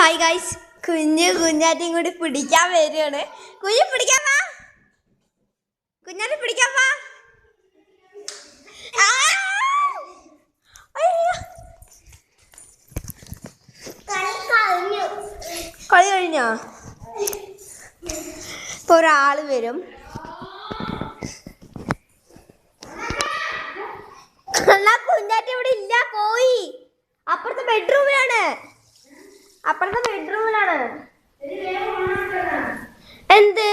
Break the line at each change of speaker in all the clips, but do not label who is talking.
Hi guys, കുഞ്ഞാറ്റയും കൂടി പിടിക്കാൻ വരികയാണ്. കുഞ്ഞു പിടിക്കാൻ വാ, കുഞ്ഞാറ്റ പിടിക്കാൻ വാ. കളി കഴിഞ്ഞോ? ഇപ്പൊ ഒരാള് വരും. കുഞ്ഞാറ്റ ഇവിടെ ഇല്ല, പോയി. അപ്പുറത്തെ ബെഡ്റൂമിലാണ്. എന്ത്?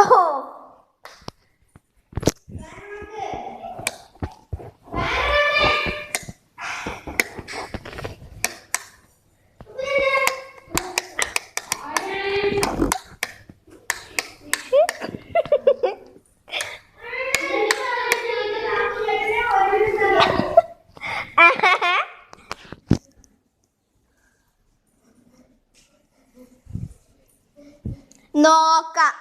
ഓഹോ, നോക്കാം.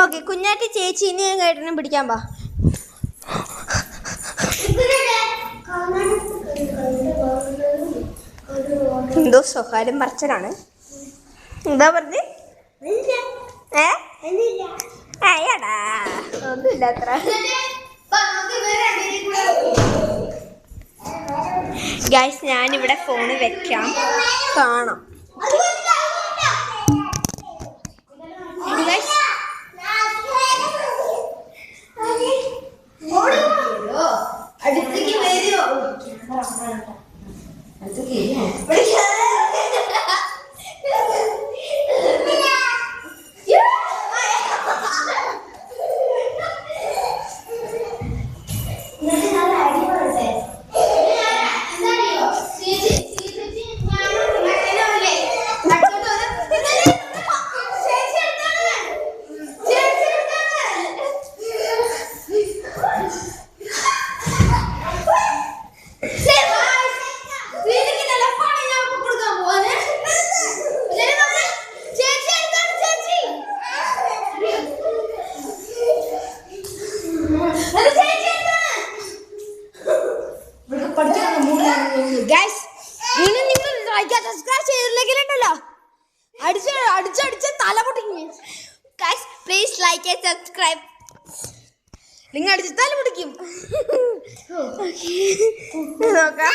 ഓക്കെ, കുഞ്ഞാറ്റി ചേച്ചീനെയും കേട്ടനും പിടിക്കാൻ പാ. എന്തോ സ്വകാര്യം പറച്ചലാണ്. എന്താ പറഞ്ഞ്? ഏടാ ഒന്നുമില്ല അത്ര. ഗൈസ്, ഞാനിവിടെ ഫോണ് വെക്കാം, കാണാം. സബ്സ്ക്രൈബ് ചെയ്തില്ലെങ്കിലുണ്ടല്ലോ അടിച്ച് തല പൊട്ടിക്കും. Guys, please like and subscribe. നിങ്ങൾ അടിച്ച് തല പൊട്ടിക്കും. നോക്കാം.